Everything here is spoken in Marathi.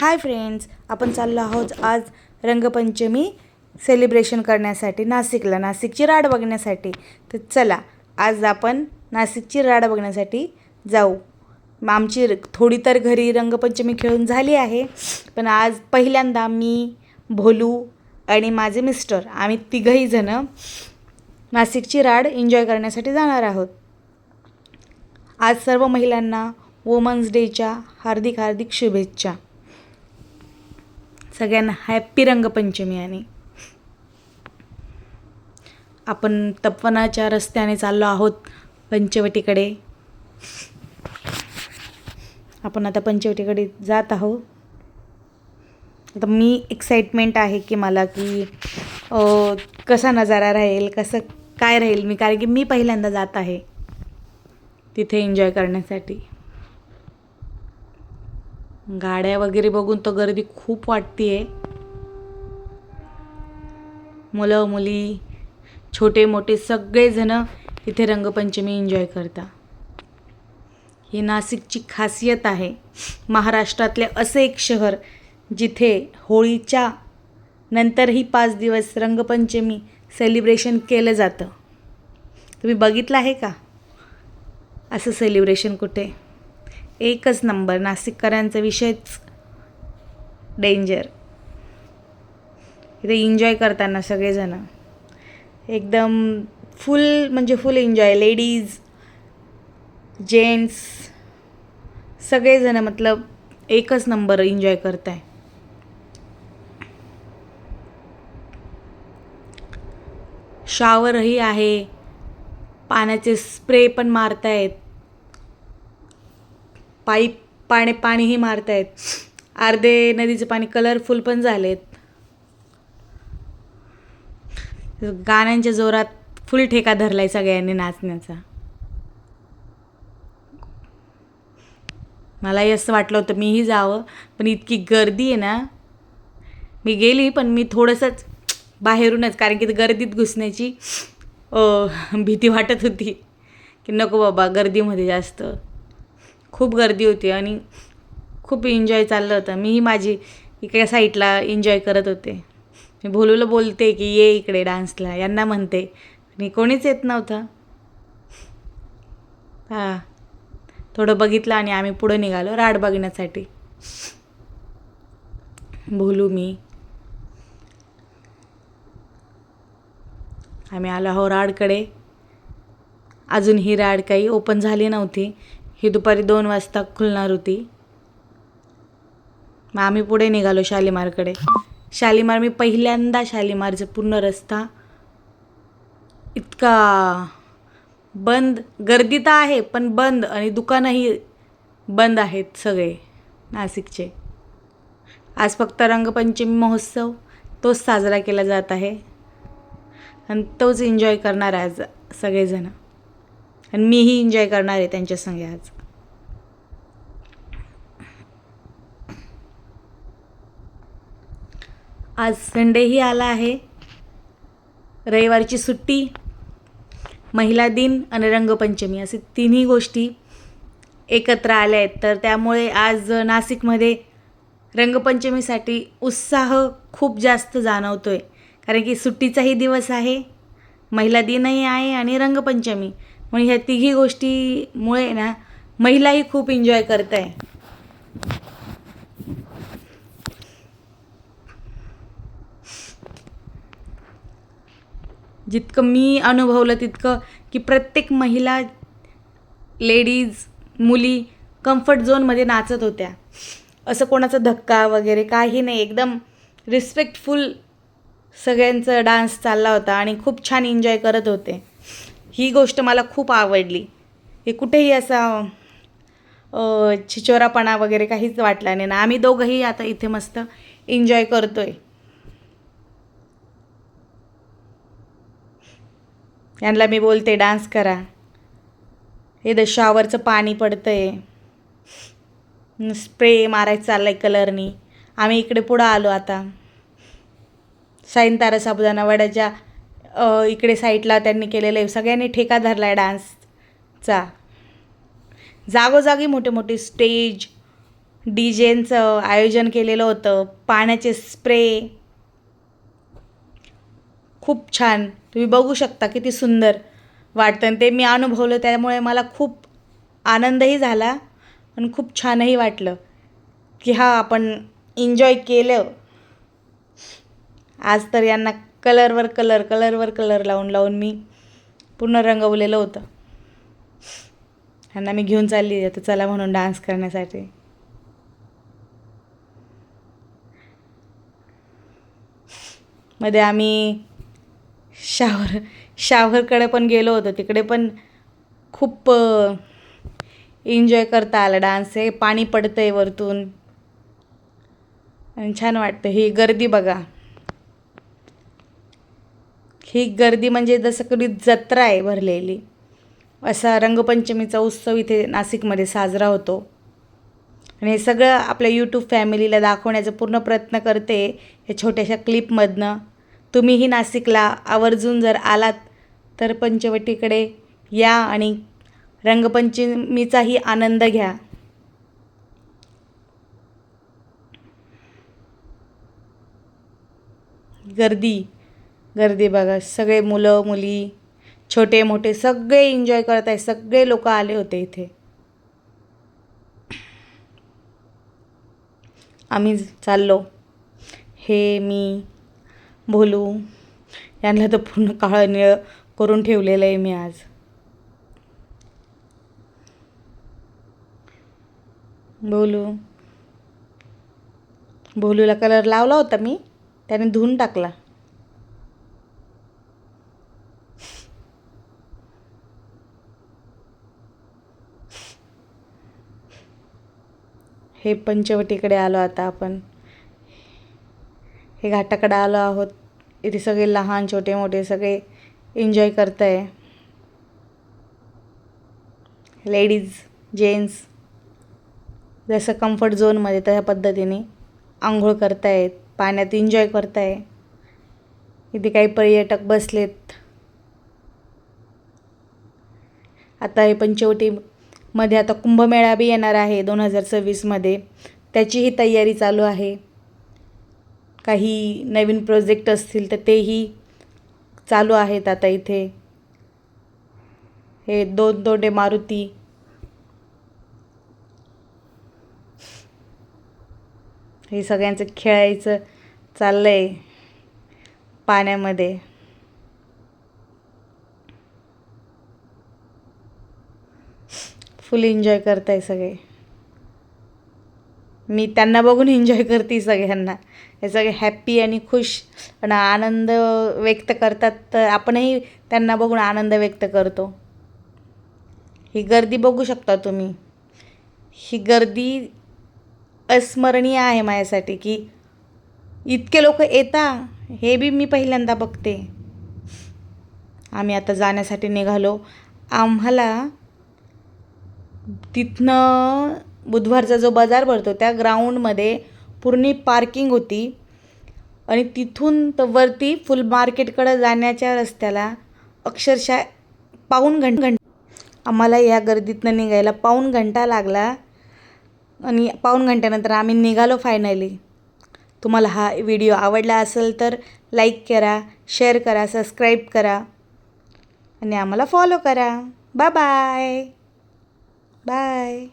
हाय फ्रेंड्स, आपण चाललो आहोत आज रंगपंचमी सेलिब्रेशन करण्यासाठी नाशिकला, नाशिकची राड बघण्यासाठी. तर चला आज आपण नाशिकची राड बघण्यासाठी जाऊ. आमची थोडी तर घरी रंगपंचमी खेळून झाली आहे, पण आज पहिल्यांदा मी, भोलू आणि माझे मिस्टर आम्ही तिघही जण नाशिकची राड एन्जॉय करण्यासाठी जाणार आहोत. आज सर्व महिलांना वुमन्स डेच्या हार्दिक हार्दिक शुभेच्छा. सगळ्यांना हॅप्पी रंगपंचमी. आणि आपण तपवनाच्या रस्त्याने चाललो आहोत पंचवटीकडे. आपण आता पंचवटीकडे जात आहोत. आता मी एक्साइटमेंट आहे की मला की कसा नजारा राहील, कसं काय राहील मी, कारण की मी पहिल्यांदा जात आहे तिथे एन्जॉय करण्यासाठी. गाड्या वगैरे बघून तर गर्दी खूप वाटते. मुलं मुली छोटे मोठे सगळेजण इथे रंगपंचमी एन्जॉय करतात. ही नाशिकची खासियत आहे. महाराष्ट्रातले असे एक शहर जिथे होळीच्या नंतरही 5 दिवस रंगपंचमी सेलिब्रेशन केलं जातं. तुम्ही बघितलं आहे का असं सेलिब्रेशन कुठे? एकच नंबर. नाशिककरांचा विषयच डेंजर. इथे एन्जॉय करताना सगळेजण एकदम फुल म्हणजे फुल एन्जॉय. लेडीज जेंट्स सगळेजण मतलब एकच नंबर एन्जॉय करताय. शॉवरही आहे, पाण्याचे स्प्रे पण मारतायत, पाणीही मारतायत. अर्धे नदीचे पाणी कलरफुल पण झालेत. गाण्यांच्या जोरात फुल ठेका धरलाय सगळ्यांनी नाचण्याचा. मलाही असं वाटलं होतं मीही जावं, पण इतकी गर्दी आहे ना. मी गेली पण मी थोडंसंच बाहेरूनच, कारण की गर्दीत घुसण्याची भीती वाटत होती की नको बाबा गर्दीमध्ये जास्त. खूप गर्दी होती आणि खूप एन्जॉय चाललं होतं. मीही माझी इकडे साईडला एन्जॉय करत होते. मी भोलूला बोलते की ये इकडे डान्सला, यांना म्हणते, आणि कोणीच येत नव्हतं. थोडं बघितलं आणि आम्ही पुढे निघालो राड बघण्यासाठी. भोलू मी आम्ही आलो आहो राडकडे. अजून ही राड काही ओपन झाली नव्हती. ही दुपारी 2 वाजता खुलणार होती. मग आम्ही पुढे निघालो शालीमारकडे. शालीमार मी पहिल्यांदा शालीमारचा पूर्ण रस्ता इतका बंद, गर्दी तर आहे पण बंद, आणि दुकानंही बंद आहेत सगळे नाशिकचे. आज फक्त रंगपंचमी महोत्सव तोच साजरा केला जात आहे आणि तोच एन्जॉय करणार आहे आज सगळेजण. आणि मीही एन्जॉय करणार आहे त्यांच्या संगे आज. आज संडेही आला आहे, रविवारची सुट्टी, महिला दिन आणि रंगपंचमी असे तिन्ही गोष्टी एकत्र आल्या आहेत. तर त्यामुळे आज नाशिकमध्ये रंगपंचमीसाठी उत्साह खूप जास्त जाणवतोय, कारण की सुट्टीचाही दिवस आहे, महिला दिनही आहे आणि रंगपंचमी. म्हणून ह्या तिघी गोष्टीमुळे ना महिलाही खूप एन्जॉय करत आहे. जितकं मी अनुभवलं तितकं की प्रत्येक महिला, लेडीज, मुली कम्फर्ट झोनमध्ये नाचत होत्या. असं कोणाचा धक्का वगैरे काही नाही. एकदम रिस्पेक्टफुल सगळ्यांचा डान्स चालला होता आणि खूप छान एन्जॉय करत होते. ही गोष्ट मला खूप आवडली. हे कुठेही असा छिचोरापणा वगैरे काहीच वाटला नाही ना. आम्ही दोघंही आता इथे मस्त एन्जॉय करतोय. यांना मी बोलते डान्स करा. हे शॉवरचं पाणी पडतंय, स्प्रे मारायचं चाललं आहे कलरनी. आम्ही इकडे पुढं आलो आता. साईनतारा साबुदाणा वड्याच्या इकडे साईडला त्यांनी केलेलं आहे. सगळ्यांनी ठेका धरला आहे डान्सचा. जागोजागी मोठे मोठे स्टेज, डीजेंचं आयोजन केलेलं होतं, पाण्याचे स्प्रे, खूप छान. तुम्ही बघू शकता किती सुंदर वाटतं आणि ते मी अनुभवलं, त्यामुळे मला खूप आनंदही झाला आणि खूप छानही वाटलं की हा आपण एन्जॉय केलं. आज तर यांना कलरवर कलर लावून लावून मी पूर्ण रंगवलेलं होतं. ह्यांना मी घेऊन चालली आता चला म्हणून डान्स करण्यासाठी. मध्ये आम्ही शावरकडे पण गेलो होतो, तिकडे पण खूप एन्जॉय करता आला. डान्स आहे, पाणी पडतं आहे वरतून आणि छान वाटतं. ही गर्दी बघा, ही गर्दी म्हणजे जसं कधी जत्रा आहे भरलेली. असा रंगपंचमीचा उत्सव इथे नाशिकमध्ये साजरा होतो आणि हे सगळं आपल्या यूट्यूब फॅमिलीला दाखवण्याचा पूर्ण प्रयत्न करते या छोट्याशा क्लिपमधनं. तुम्हीही नाशिकला आवर्जून जर आलात तर पंचवटीकडे या आणि रंगपंचमीचाही आनंद घ्या. गर्दी बघा, सगळे मुलं मुली छोटे मोठे सगळे एन्जॉय करत आहे. सगळे लोक आले होते इथे. आम्ही चाललो, हे मी भोलू यांना तर पूर्ण काळं निळं करून ठेवलेलं आहे मी आज. भोलूला कलर लावला होता मी, त्याने धुवून टाकला. हे पंचवटीकडे आलो आता आपण, हे घाटाकडे आलो आहोत. इथे सगळे लहान छोटे मोठे सगळे एन्जॉय करताय. लेडीज जेंट्स जसं कम्फर्ट झोनमध्ये त्या पद्धतीने आंघोळ करतायत, पाण्यात एन्जॉय करताय. इथे काही पर्यटक बसलेत. आता हे पंचवटीमध्ये आता कुंभमेळा बी येणार आहे 2026मध्ये, त्याचीही तयारी चालू आहे. काही नवीन प्रोजेक्ट असतील तर तेही चालू आहेत आता इथे. हे 2 तोंडे मारुती, हे सगळ्यांचं खेळायचं चाललं आहे पाण्यामध्ये. फुल एन्जॉय करताय सगळे. मी त्यांना बघून एन्जॉय करते सगळ्यांना. हे सगळे हॅप्पी आणि खुश आणि आनंद व्यक्त करतात, तर आपणही त्यांना बघून आनंद व्यक्त करतो. ही गर्दी बघू शकता तुम्ही. ही गर्दी अस्मरणीय आहे माझ्यासाठी की इतके लोक येता, हे बी मी पहिल्यांदा बघते. आम्ही आता जाण्यासाठी निघालो. आम्हाला तिथनं बुधवारचा जो बाजार भरतो त्या ग्राउंडमध्ये पूर्ण पार्किंग होती आणि तिथून तर वरती फुल मार्केटकडे जाण्याच्या रस्त्याला अक्षरशः पाऊण घंटा आम्हाला या गर्दीतनं निघायला पाऊण घंटा लागला आणि पाऊण घंट्यानंतर आम्ही निघालो फायनली. तुम्हाला हा व्हिडिओ आवडला असेल तर लाईक करा, शेअर करा, सबस्क्राईब करा आणि आम्हाला फॉलो करा. Bye bye.